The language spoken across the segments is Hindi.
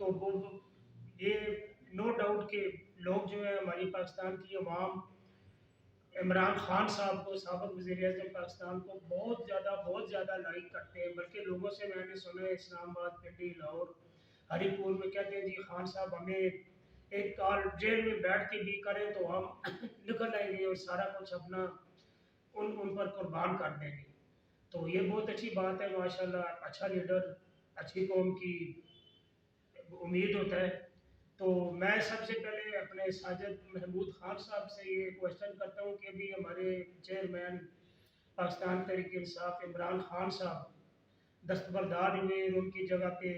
तो वो ये नो डाउट कि लोग जो है हमारी पाकिस्तान की अवाम इमरान खान साहब को, साबिक़ वज़ीर-ए-आज़म पाकिस्तान को बहुत ज़्यादा लाइक करते हैं। बल्कि लोगों से मैंने सुना है इस्लामाबाद, पिंडी, लाहौर, हरीपुर में कहते हैं जी खान साहब हमें एक कॉल जेल में बैठ के भी करें तो हम निकल आएंगे और सारा कुछ अपना उन उन पर कुर्बान कर देंगे। तो ये बहुत अच्छी बात है माशाल्लाह। अच्छा लीडर अच्छी कौम की उम्मीद होता है। तो मैं सबसे पहले अपने साजिद महमूद खान साहब से ये क्वेश्चन करता हूँ कि अभी हमारे चेयरमैन पाकिस्तान तहरीक इंसाफ इमरान खान साहब दस्तबरदार हुए, उनकी जगह पे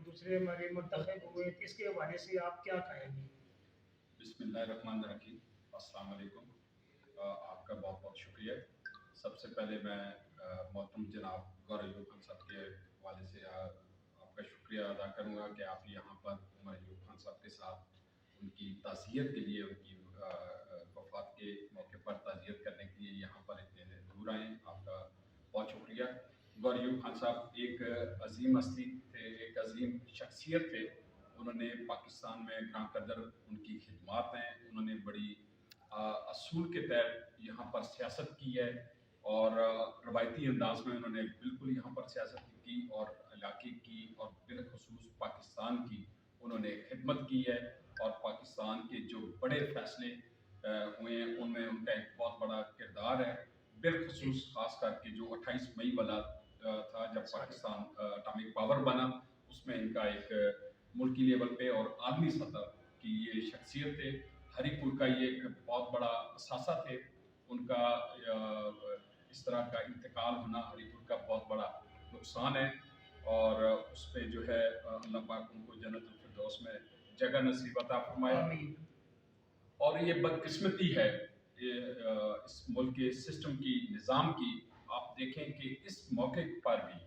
दूसरे हमारे मुंतखब हुए, इसके हवाले से आप क्या कहेंगे? बिस्मिल्लाहिर्रहमानिर्रहीम। अस्सलाम वालेकुम। आपका बहुत बहुत शुक्रिया। सबसे पहले मैं मोहतरम जनाब गौरव अयूब खान साहब के हवाले से आपका शुक्रिया अदा करूँगा कि आप यहाँ पर उमर अयूब खान साहब के साथ उनकी ताज़ियत के लिए, उनकी वफ़ात के मौके पर ताज़ियत करने के लिए यहाँ पर इतने दूर आए। आपका बहुत शुक्रिया। गौरव अयूब खान साहब एक अज़ीम हस्ती थे, एक अज़ीम शख्सियत थे। उन्होंने पाकिस्तान में ग्रां कदर उनकी खिदमात हैं। उन्होंने बड़ी असूल के तहत यहाँ पर सियासत की है और रवायती अंदाज में उन्होंने बिल्कुल यहाँ पर सियासत की और इलाके की और बिलखसूस पाकिस्तान की उन्होंने खिदमत की है। और पाकिस्तान के जो बड़े फैसले हुए हैं उनमें उनका एक बहुत बड़ा किरदार है। बिलखसूस खास करके जो 28 मई वाला था जब पाकिस्तान अटॉमिक पावर बना, उसमें इनका एक मुल्की लेवल पे और आलमी सतह की ये शख्सियत थे। हरीपुर का ये एक बहुत बड़ा असासा थे। उनका इस तरह का इंतकाल होना हरीपुर का बहुत बड़ा नुकसान है और उस पर जो है अल्लाह पाक उनको जन्नतुल फिरदौस में जगह नसीब अता फरमाए। और ये बदकिस्मती है इस मुल्क के सिस्टम की, निज़ाम की। आप देखें कि इस मौके पर भी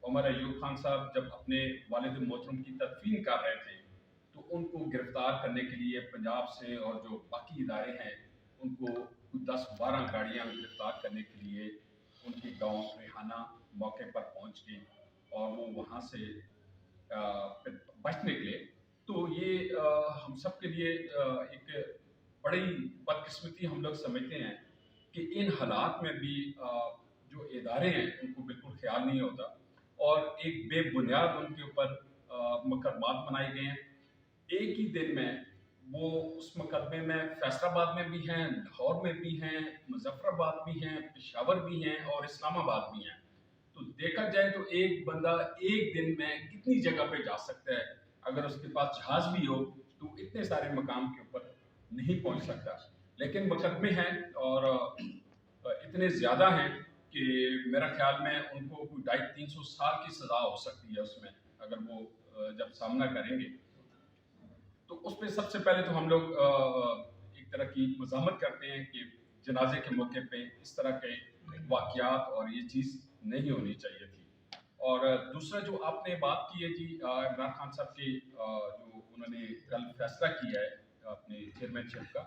उमर अयूब खान साहब जब अपने वालिद मोहतरम की तदफीन कर रहे थे तो उनको गिरफ्तार करने के लिए पंजाब से और जो बाकी इदारे हैं उनको 10-12 गाड़ियाँ गिरफ्तार करने के लिए उनके गांव रेहाना मौके पर पहुंच गई और वो वहाँ से बच निकले। तो ये हम सब के लिए एक बड़ी बदकिस्मती हम लोग समझते हैं कि इन हालात में भी जो इदारे हैं उनको बिल्कुल ख्याल नहीं होता और एक बेबुनियाद उनके ऊपर मुकदमात बनाए गए हैं। एक ही दिन में वो उस मुकदमे में फैसलाबाद में भी हैं, लाहौर में भी हैं, मुजफ्फराबाद भी हैं, पेशावर भी हैं और इस्लामाबाद भी हैं। तो देखा जाए तो एक बंदा एक दिन में कितनी जगह पे जा सकता है। अगर उसके पास जहाज भी हो तो इतने सारे मकाम के ऊपर नहीं पहुंच सकता। लेकिन मुकदमे हैं और इतने ज़्यादा हैं कि मेरा ख्याल में उनको कोई 250-300 साल की सज़ा हो सकती है उसमें, अगर वो जब सामना करेंगे। तो उसमें सबसे पहले तो हम लोग एक तरह की मज़ामत करते हैं कि जनाजे के मौके पे इस तरह के वाक़यात और ये चीज़ नहीं होनी चाहिए थी। और दूसरा जो आपने बात की है जी इमरान खान साहब के जो उन्होंने कल फैसला किया है अपने चेयरमैनशिप का,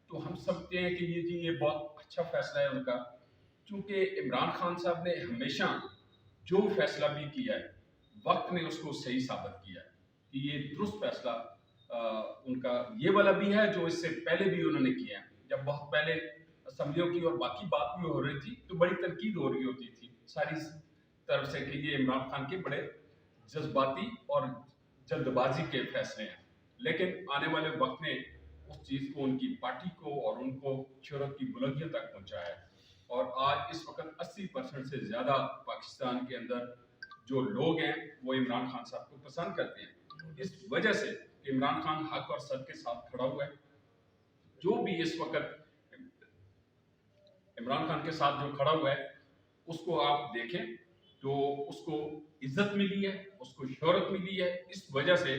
तो हम समझते हैं कि ये बहुत अच्छा फैसला है उनका। क्योंकि इमरान खान साहब ने हमेशा जो फैसला भी किया है, वक्त ने उसको सही साबित किया है कि ये दुरुस्त फैसला उनका ये वाला भी है जो इससे पहले भी उन्होंने किया है। जब बहुत पहले असम्बलियों की और बाकी बात भी हो रही थी तो बड़ी तनकीद हो रही होती थी सारी तरफ से कि ये इमरान खान के बड़े जज्बाती और जल्दबाजी के फैसले हैं। लेकिन आने वाले वक्त ने उस चीज़ को, उनकी पार्टी को और उनको शोहरत की बुलंदियों तक पहुंचाया है। और आज इस वक्त 80% से ज़्यादा पाकिस्तान के अंदर जो लोग हैं वो इमरान खान साहब को पसंद करते हैं। इस वजह से इमरान खान हक और सच के साथ खड़ा हुआ है। जो भी इस वक्त इमरान खान के साथ जो खड़ा हुआ है उसको आप देखें तो उसको इज्जत मिली है, उसको शोहरत मिली है इस वजह से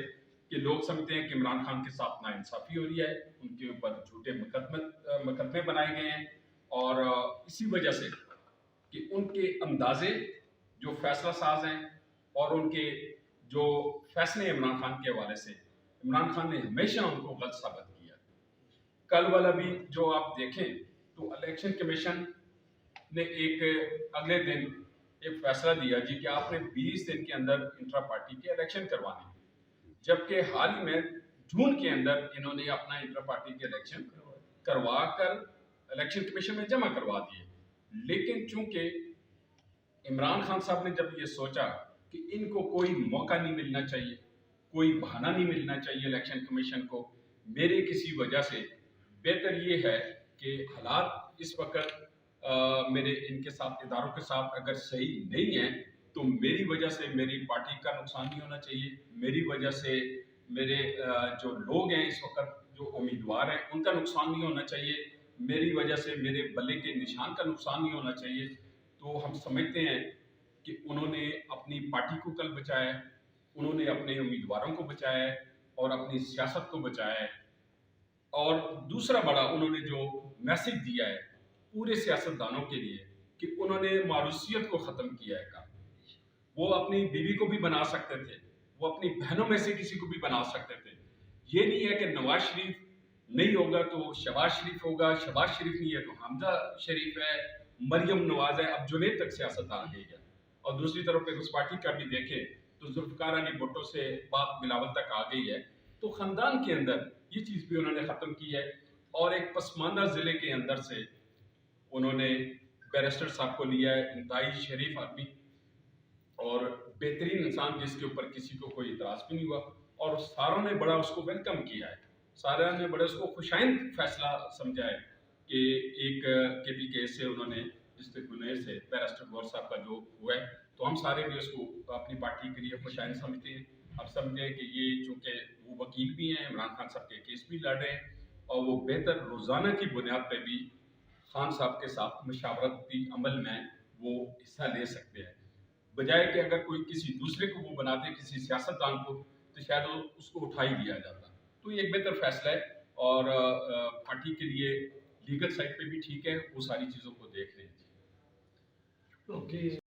कि लोग समझते हैं कि इमरान खान के साथ नाइंसाफ़ी हो रही है, उनके ऊपर झूठे मुकदमे बनाए गए हैं। और इसी वजह से कि उनके अंदाजे जो फैसला साज हैं और उनके जो फैसले इमरान खान के हवाले से, इमरान खान ने हमेशा उनको गलत साबित किया। कल वाला भी जो आप देखें तो इलेक्शन कमीशन ने एक अगले दिन एक फैसला दिया जी कि आपने 20 दिन के अंदर इंट्रा पार्टी के इलेक्शन करवाने। जबकि हाल ही में जून के अंदर इन्होंने अपना इंटर पार्टी के इलेक्शन करवा कर इलेक्शन कमीशन में जमा करवा दिए। लेकिन चूंकि इमरान खान साहब ने जब ये सोचा कि इनको कोई मौका नहीं मिलना चाहिए, कोई बहाना नहीं मिलना चाहिए इलेक्शन कमीशन को मेरे किसी वजह से, बेहतर ये है कि हालात इस वक्त मेरे इनके साथ इदारों के साथ अगर सही नहीं है तो मेरी वजह से मेरी पार्टी का नुकसान नहीं होना चाहिए, मेरी वजह से मेरे जो लोग हैं इस वक्त जो उम्मीदवार हैं उनका नुकसान नहीं होना चाहिए, मेरी वजह से मेरे बल्ले के निशान का नुकसान नहीं होना चाहिए। तो हम समझते हैं कि उन्होंने अपनी पार्टी को कल बचाया है, उन्होंने अपने उम्मीदवारों को बचाया है और अपनी सियासत को बचाया है। और दूसरा बड़ा उन्होंने जो मैसेज दिया है पूरे सियासतदानों के लिए कि उन्होंने मारूसियत को ख़त्म किया है। काम वो अपनी बीवी को भी बना सकते थे, वो अपनी बहनों में से किसी को भी बना सकते थे। ये नहीं है कि नवाज शरीफ नहीं होगा तो शहबाज शरीफ होगा, शहबाज शरीफ नहीं है तो हमजा शरीफ है, मरियम नवाज है, अब जुनेद तक सियासत आ गई है। और दूसरी तरफ उस पार्टी का भी देखें तो जुल्फकार अली भुट्टो से बात बिलावल तक आ गई है। तो ख़ानदान के अंदर ये चीज़ भी उन्होंने ख़त्म की है। और एक पसमानदा ज़िले के अंदर से उन्होंने बैरिस्टर साहब को लिया है, इंतहाई शरीफ आदमी और बेहतरीन इंसान जिसके ऊपर किसी को कोई इतराज़ भी नहीं हुआ और सारों ने बड़ा उसको वेलकम किया है, सारों ने बड़ा उसको खुशाइंद फैसला समझा है कि एक के पी केस से उन्होंने डिस्ट्रिक्ट गुनेर से बैरिस्टर गौर साहब का जो हुआ है तो हम सारे भी उसको अपनी पार्टी के लिए खुशाइंद समझते हैं। अब समझे कि ये चूँकि वो वकील भी हैं, इमरान खान साहब के केस भी लड़ रहे हैं और वो बेहतर रोज़ाना की बुनियाद पर भी खान साहब के साथ मशावरती अमल में वो हिस्सा ले सकते हैं, बजाय कि अगर कोई किसी दूसरे को वो बनाते किसी सियासतदान को तो शायद वो उसको उठा ही दिया जाता। तो ये एक बेहतर फैसला है और पार्टी के लिए लीगल साइड पे भी ठीक है, वो सारी चीज़ों को देख रहे हैं। ओके।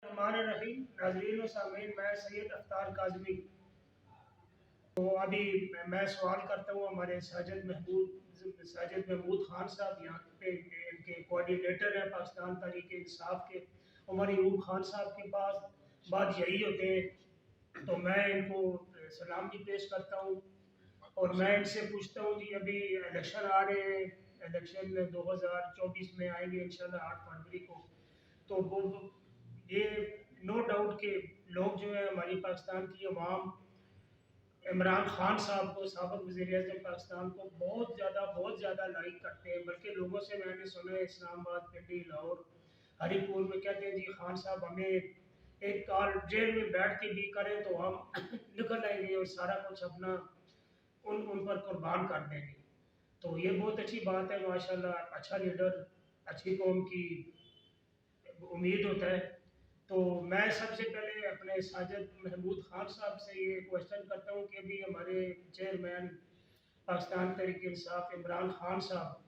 रहीम नाजरीन सामीन, मैं सैयद अफ्तार काजमी। तो अभी मैं सवाल करता हूँ हमारे साजिद महमूद खान साहब यहाँ पे इनके कोऑर्डिनेटर हैं पाकिस्तान तहरीक इंसाफ के, उमर यूब खान साहब के पास बात यही होते हैं। तो मैं इनको सलाम भी पेश करता हूँ और मैं इनसे पूछता हूँ जी, अभी इलेक्शन आ रहे हैं, इलेक्शन 2024 में आएंगे इंशाल्लाह 8 फरवरी को। तो वो ये नो डाउट के लोग जो है हमारी पाकिस्तान की अवाम इमरान खान साहब को, साबिक़ वज़ीर-ए-आज़म पाकिस्तान को बहुत ज़्यादा लाइक करते हैं। बल्कि लोगों से मैंने सुना है इस्लामाबाद, पिंडी, लाहौर, हरीपुर में कहते हैं जी खान साहब हमें एक कॉल जेल में बैठ के भी करें तो हम निकल आएंगे और सारा कुछ अपना उन पर कुर्बान कर देंगे। तो ये बहुत अच्छी बात है माशाल्लाह। अच्छा लीडर अच्छी कौम की उम्मीद होता है। तो मैं सबसे पहले अपने साजिद महमूद खान साहब से ये क्वेश्चन करता हूँ कि अभी हमारे चेयरमैन पाकिस्तान तहरीक इंसाफ इमरान खान साहब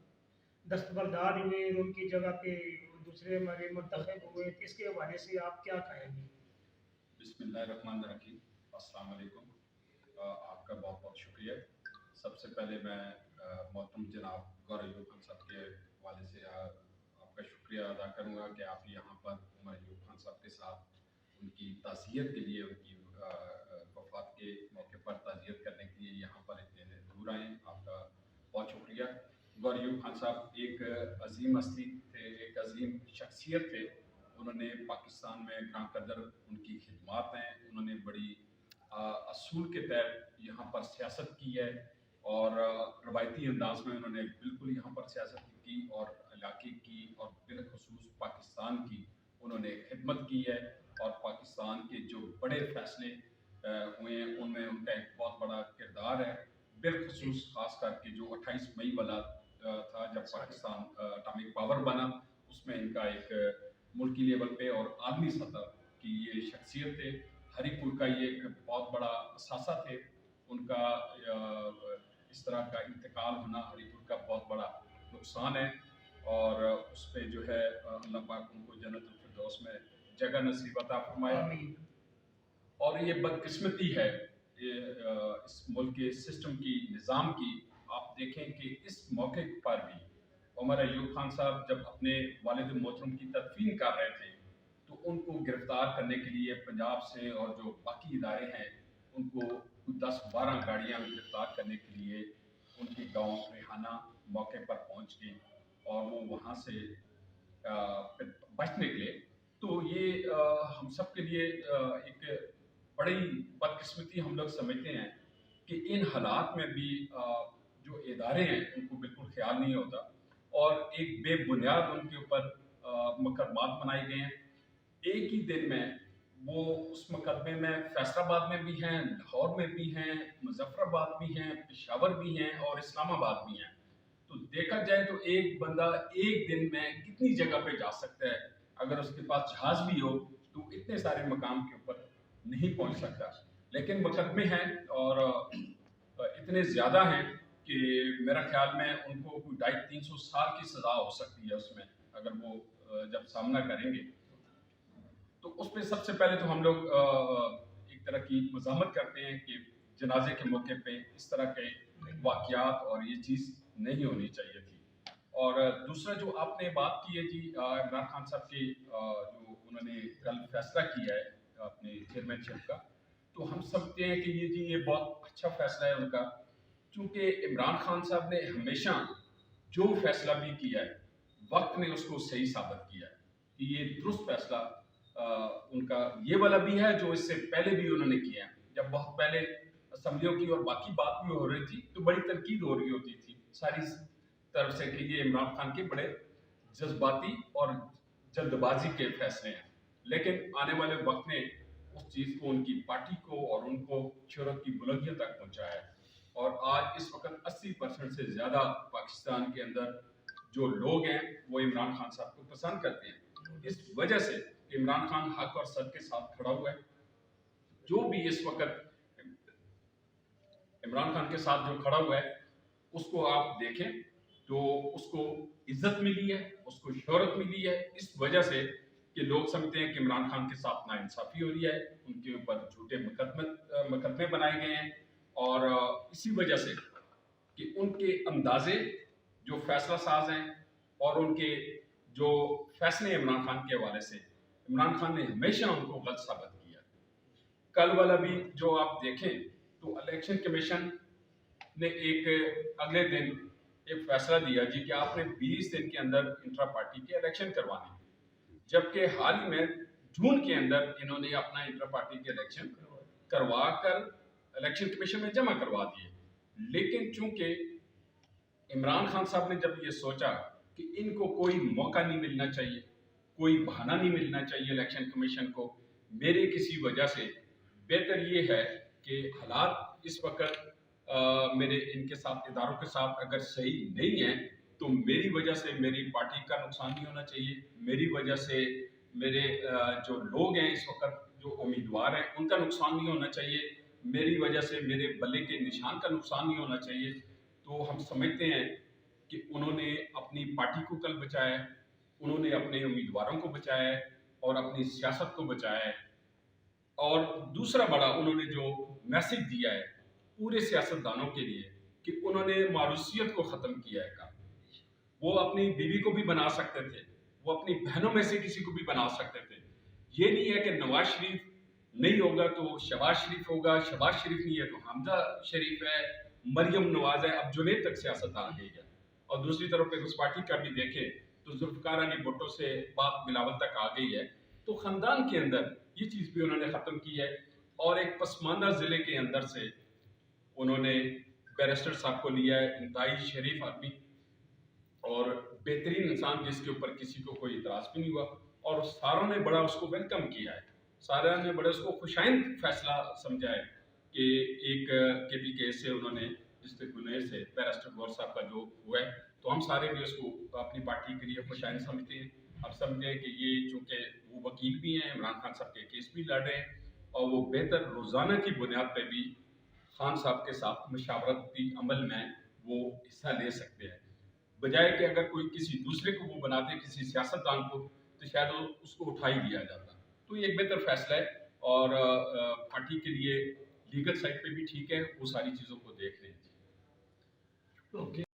दस्तबरदार हुए और उनकी जगह पे दूसरे हमारे मुंतखब हुए, तो इसके हवाले से आप क्या कहेंगे? बिस्मिल्लाहिर्रहमानिर्रहीम। अस्सलाम वालेकुम। आपका बहुत बहुत शुक्रिया। सबसे पहले मैं मोहतरम जनाब गौर अयूब खान साहब के हवाले से आपका शुक्रिया अदा करूँगा कि आप यहाँ पर उमर अयूब खान साहब के साथ उनकी ताज़ियत के लिए, उनकी वफ़ात के मौके पर ताज़ियत करने के लिए यहाँ पर इतने दूर आए। आपका बहुत शुक्रिया। गौर अयूब खान साहब एक अजीम हस्ती थे, एक अजीम शख्सियत थे। उन्होंने पाकिस्तान में ग्रां कदर उनकी खिदमात हैं। उन्होंने बड़ी असूल के तहत यहाँ पर सियासत की है और रवायती अंदाज में उन्होंने बिल्कुल यहाँ पर सियासत की और इलाके की और बिलखसूस पाकिस्तान की उन्होंने खिदमत की है। और पाकिस्तान के जो बड़े फैसले हुए हैं उनमें उनका एक बहुत बड़ा किरदार है। बिलखसूस खास करके जो 28 मई वाला था जब पाकिस्तान अटॉमिक पावर बना, उसमें इनका एक मुल्की लेवल पे और आलमी सतह की ये शख्सियत थे। हरीपुर का ये एक बहुत बड़ा असासा थे। उनका इस तरह का इंतकाल होना हरीपुर का बहुत बड़ा नुकसान है और उस पर जो है अल्लाह पाक उनको जन्नतुल फिरदौस में जगह नसीब अता फरमाए। और ये बदकिस्मती है ये इस मुल्क के सिस्टम की, निज़ाम की। आप देखें कि इस मौके पर भी उमर अयूब खान साहब जब अपने वालिद मोहतरम की तदफीन कर रहे थे तो उनको गिरफ्तार करने के लिए पंजाब से और जो बाकी इदारे हैं उनको 10-12 गाड़ियाँ गिरफ्तार करने के लिए उनके गांव रेहाना मौके पर पहुंच गई और वो वहाँ से बच निकले। तो ये हम सब के लिए एक बड़ी बदकिस्मती हम लोग समझते हैं कि इन हालात में भी जो इदारे हैं उनको बिल्कुल ख्याल नहीं होता और एक बेबुनियाद उनके ऊपर मुकदमात बनाए गए हैं। एक ही दिन में वो उस मुकदमे में फैसलाबाद में भी हैं, लाहौर में भी हैं, मुजफ्फराबाद भी हैं, पेशावर भी हैं और इस्लामाबाद भी हैं। तो देखा जाए तो एक बंदा एक दिन में कितनी जगह पे जा सकता है। अगर उसके पास जहाज भी हो तो इतने सारे मकाम के ऊपर नहीं पहुंच सकता। लेकिन मुकदमे हैं और इतने ज़्यादा हैं कि मेरा ख्याल में उनको कोई 250-300 साल की सज़ा हो सकती है उसमें, अगर वो जब सामना करेंगे। तो उसमें सबसे पहले तो हम लोग एक तरह की मज़ामत करते हैं कि जनाजे के मौके पे इस तरह के वाक़यात और ये चीज़ नहीं होनी चाहिए थी। और दूसरा जो आपने बात की है जी इमरान खान साहब के जो उन्होंने कल फैसला किया है अपने चेयरमैनशिप का, तो हम समझते हैं कि ये बहुत अच्छा फैसला है उनका। चूँकि इमरान खान साहब ने हमेशा जो फैसला भी किया है, वक्त ने उसको सही साबित किया है कि ये दुरुस्त फैसला उनका ये वाला भी है जो इससे पहले भी उन्होंने किया है। जब बहुत पहले असम्बलियों की और बाकी बात भी हो रही थी तो बड़ी तनकीद हो रही होती थी सारी तरफ से कि ये इमरान खान के बड़े जज्बाती और जल्दबाजी के फैसले हैं। लेकिन आने वाले वक्त ने उस चीज़ को, उनकी पार्टी को और उनको शोहरत की बुलंदियों तक पहुंचाया है। और आज इस वक्त 80% से ज़्यादा पाकिस्तान के अंदर जो लोग हैं वो इमरान खान साहब को पसंद करते हैं, इस वजह से इमरान खान हक और सच के साथ खड़ा हुआ है। जो भी इस वक्त इमरान खान के साथ जो खड़ा हुआ है उसको आप देखें तो उसको इज्जत मिली है, उसको शोहरत मिली है, इस वजह से कि लोग समझते हैं कि इमरान खान के साथ नाइंसाफी हो रही है, उनके ऊपर झूठे मुकदमे बनाए गए हैं। और इसी वजह से कि उनके अंदाजे जो फैसला साज हैं और उनके जो फैसले इमरान खान के हवाले से, इमरान खान ने हमेशा उनको गलत साबित किया। कल वाला भी जो आप देखें तो इलेक्शन कमीशन ने एक अगले दिन एक फैसला दिया जी कि आपने 20 दिन के अंदर इंट्रा पार्टी के इलेक्शन करवाने, जबकि हाल ही में जून के अंदर इन्होंने अपना इंट्रा पार्टी के इलेक्शन करवा कर इलेक्शन कमीशन में जमा करवा दिए। लेकिन चूंकि इमरान खान साहब ने जब ये सोचा कि इनको कोई मौका नहीं मिलना चाहिए, कोई बहाना नहीं मिलना चाहिए इलेक्शन कमीशन को मेरे किसी वजह से, बेहतर ये है कि हालात इस वक्त मेरे इनके साथ इदारों के साथ अगर सही नहीं है तो मेरी वजह से मेरी पार्टी का नुकसान नहीं होना चाहिए, मेरी वजह से मेरे जो लोग हैं इस वक्त जो उम्मीदवार हैं उनका नुकसान नहीं होना चाहिए, मेरी वजह से मेरे बल्ले के निशान का नुकसान नहीं होना चाहिए। तो हम समझते हैं कि उन्होंने अपनी पार्टी को कल बचाया है, उन्होंने अपने उम्मीदवारों को बचाया है और अपनी सियासत को बचाया है। और दूसरा बड़ा उन्होंने जो मैसेज दिया है पूरे सियासतदानों के लिए कि उन्होंने मारूसियत को ख़त्म किया है काम। वो अपनी बीवी को भी बना सकते थे, वो अपनी बहनों में से किसी को भी बना सकते थे। ये नहीं है कि नवाज शरीफ नहीं होगा तो शहबाज शरीफ होगा, शहबाज शरीफ नहीं है तो हमजा शरीफ है, मरियम नवाज है, अब जुनेद तक सियासत आ गई है। और दूसरी तरफ पीपल्स पार्टी का भी देखें तो जुल्फकार अली भुट्टो से बात बिलावल तक आ गई है। तो ख़ानदान के अंदर ये चीज़ भी उन्होंने ख़त्म की है। और एक पसमानदा ज़िले के अंदर से उन्होंने बैरिस्टर साहब को लिया है, इंतहाई शरीफ आदमी और बेहतरीन इंसान जिसके ऊपर किसी को कोई इतराज़ भी नहीं हुआ और सारों ने बड़ा उसको वेलकम किया है, सारा ने बड़ा उसको खुशाइंद फैसला समझा है कि एक के भी केस से उन्होंने डिस्ट्रिक्ट गुनेर से बैरिस्टर गौर साहब का जो हुआ है तो हम सारे भी उसको अपनी पार्टी के लिए खुशाइंद समझते हैं। अब समझें कि ये चूँकि वो वकील भी हैं, इमरान खान साहब के केस भी लड़ रहे हैं और वो बेहतर रोज़ाना की बुनियाद पर भी खान साहब के साथ मशावरती अमल में वो हिस्सा ले सकते हैं, बजाय कि अगर कोई किसी दूसरे को वो बनाते किसी सियासतदान को तो शायद वो उसको उठा ही लिया जाता। तो ये एक बेहतर फैसला है और पार्टी के लिए लीगल साइड पे भी ठीक है, वो सारी चीज़ों को देख लें। ओके।